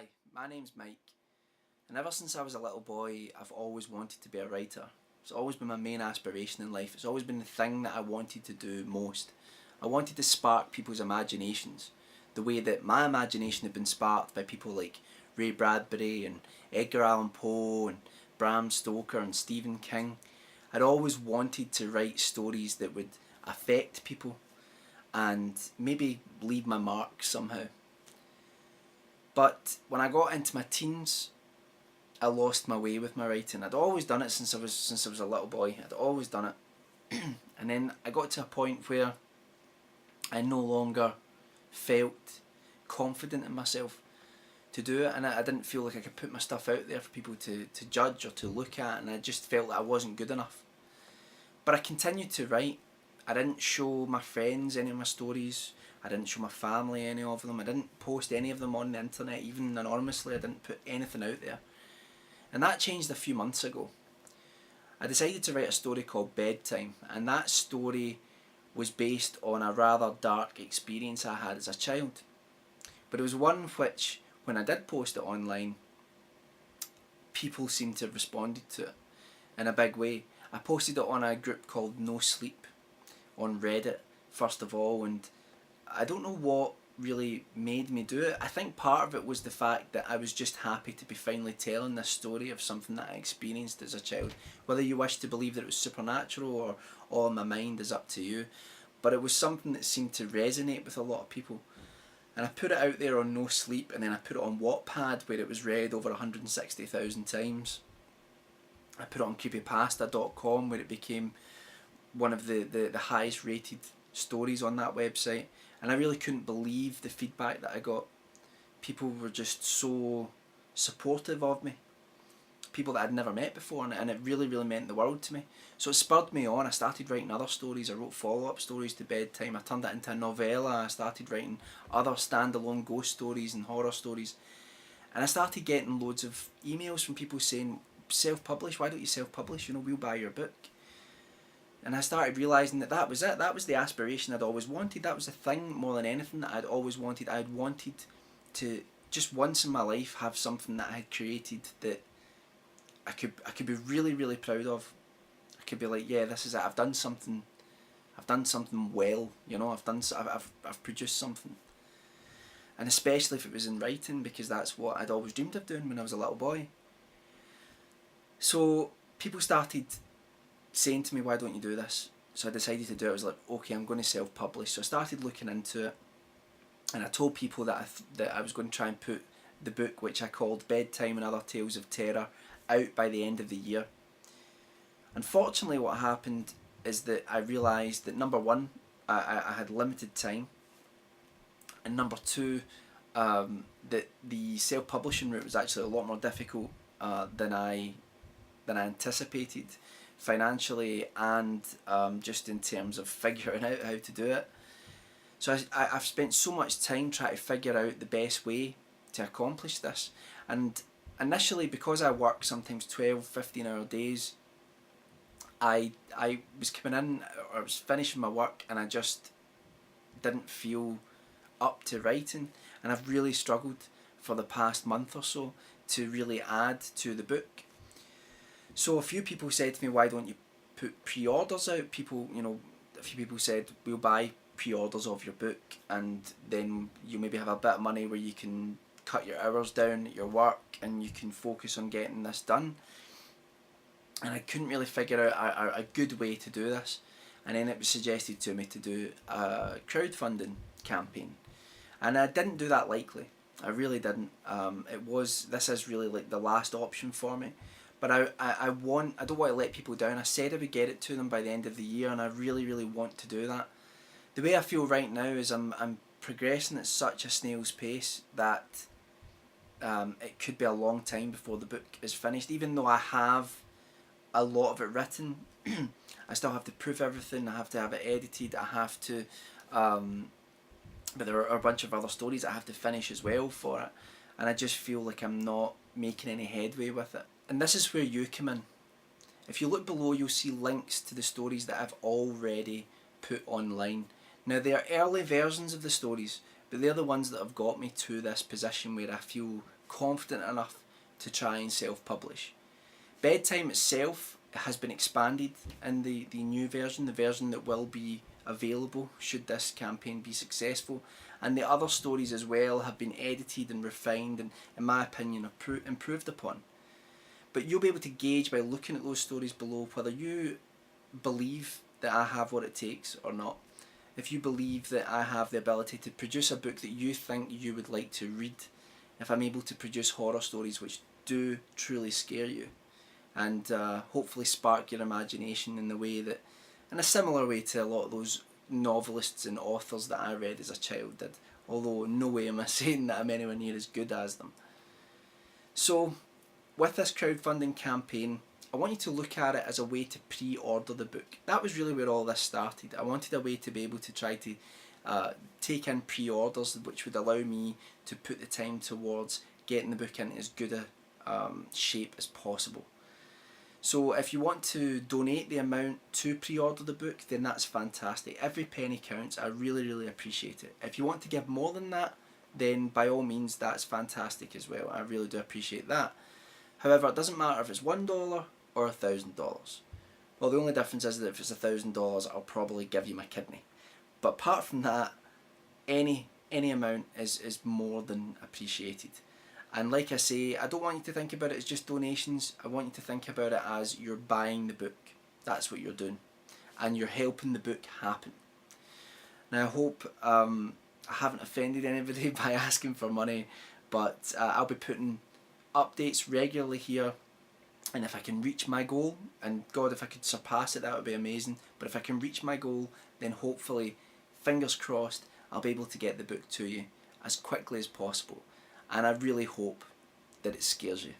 Hi, my name's Mike, and ever since I was a little boy I've always wanted to be a writer. It's always been my main aspiration in life. It's always been the thing that I wanted to do most. I wanted to spark people's imaginations, the way that my imagination had been sparked by people like Ray Bradbury and Edgar Allan Poe and Bram Stoker and Stephen King. I'd always wanted to write stories that would affect people and maybe leave my mark somehow. But when I got into my teens, I lost my way with my writing. I'd always done it since I was a little boy. I'd always done it, and then I got to a point where I no longer felt confident in myself to do it, and I didn't feel like I could put my stuff out there for people to judge or to look at, and I just felt that I wasn't good enough. But I continued to write. I didn't show my friends any of my stories. I didn't show my family any of them. I didn't post any of them on the internet, even anonymously. I didn't put anything out there. And that changed a few months ago. I decided to write a story called Bedtime, and that story was based on a rather dark experience I had as a child. But it was one which, when I did post it online, people seemed to have responded to it in a big way. I posted it on a group called No Sleep on Reddit, first of all, and I don't know what really made me do it. I think part of it was the fact that I was just happy to be finally telling this story of something that I experienced as a child. Whether you wish to believe that it was supernatural or all in my mind is up to you, but it was something that seemed to resonate with a lot of people. And I put it out there on No Sleep, and then I put it on Wattpad, where it was read over 160,000 times. I put it on creepypasta.com, where it became one of the highest rated stories on that website, and I really couldn't believe the feedback that I got. People were just so supportive of me, people that I'd never met before, and it really meant the world to me. So it spurred me on. I started writing other stories. I wrote follow-up stories to Bedtime. I turned that into a novella. I started writing other standalone ghost stories and horror stories, and I started getting loads of emails from people saying, self-publish, why don't you self-publish, we'll buy your book. And I started realising that that was it. That was the aspiration I'd always wanted. That was the thing more than anything that I'd always wanted. I'd wanted to just once in my life have something that I had created that I could be really proud of. I could be like, yeah, this is it. I've done something well. I've produced something. And especially if it was in writing, because that's what I'd always dreamed of doing when I was a little boy. So people started saying to me, why don't you do this? So I decided to do it. I was like, okay, I'm going to self-publish. So I started looking into it, and I told people that I was going to try and put the book, which I called Bedtime and Other Tales of Terror, out by the end of the year. Unfortunately, what happened is that I realised that, number one, I had limited time, and number two, that the self-publishing route was actually a lot more difficult than I anticipated, financially and just in terms of figuring out how to do it. So I've spent so much time trying to figure out the best way to accomplish this. And initially, because I work sometimes 12, 15-hour days, I was coming in, or I was finishing my work, and I just didn't feel up to writing. And I've really struggled for the past month or so to really add to the book. So a few people said to me, why don't you put pre-orders out? A few people said, we'll buy pre-orders of your book, and then you maybe have a bit of money where you can cut your hours down at your work and you can focus on getting this done. And I couldn't really figure out a good way to do this. And then it was suggested to me to do a crowdfunding campaign. And I didn't do that lightly. I really didn't. This is really like the last option for me. But I don't want to let people down. I said I would get it to them by the end of the year, and I really want to do that. The way I feel right now is I'm progressing at such a snail's pace that it could be a long time before the book is finished. Even though I have a lot of it written, I still have to proof everything. I have to have it edited. I have to, but there are a bunch of other stories I have to finish as well for it, and I just feel like I'm not making any headway with it. And this is where you come in. If you look below, you'll see links to the stories that I've already put online. Now, they are early versions of the stories, but they're the ones that have got me to this position where I feel confident enough to try and self-publish. Bedtime itself has been expanded in the new version, the version that will be available should this campaign be successful, and the other stories as well have been edited and refined and, in my opinion, improved upon. But you'll be able to gauge by looking at those stories below whether you believe that I have what it takes or not. If you believe that I have the ability to produce a book that you think you would like to read, if I'm able to produce horror stories which do truly scare you, and hopefully spark your imagination in the way that, in a similar way to a lot of those novelists and authors that I read as a child did, although no way am I saying that I'm anywhere near as good as them. So, with this crowdfunding campaign, I want you to look at it as a way to pre-order the book. That was really where all this started. I wanted a way to be able to try to take in pre-orders, which would allow me to put the time towards getting the book in as good a shape as possible. So if you want to donate the amount to pre-order the book, then that's fantastic. Every penny counts. I really, really appreciate it. If you want to give more than that, then by all means that's fantastic as well. I really do appreciate that. However, it doesn't matter if it's $1 or $1,000. Well, the only difference is that if it's $1,000, I'll probably give you my kidney. But apart from that, any amount is more than appreciated. And like I say, I don't want you to think about it as just donations. I want you to think about it as you're buying the book. That's what you're doing. And you're helping the book happen. Now I hope I haven't offended anybody by asking for money, but I'll be putting updates regularly here. And if I can reach my goal, and God, if I could surpass it, that would be amazing. But if I can reach my goal, then hopefully, fingers crossed, I'll be able to get the book to you as quickly as possible. And I really hope that it scares you.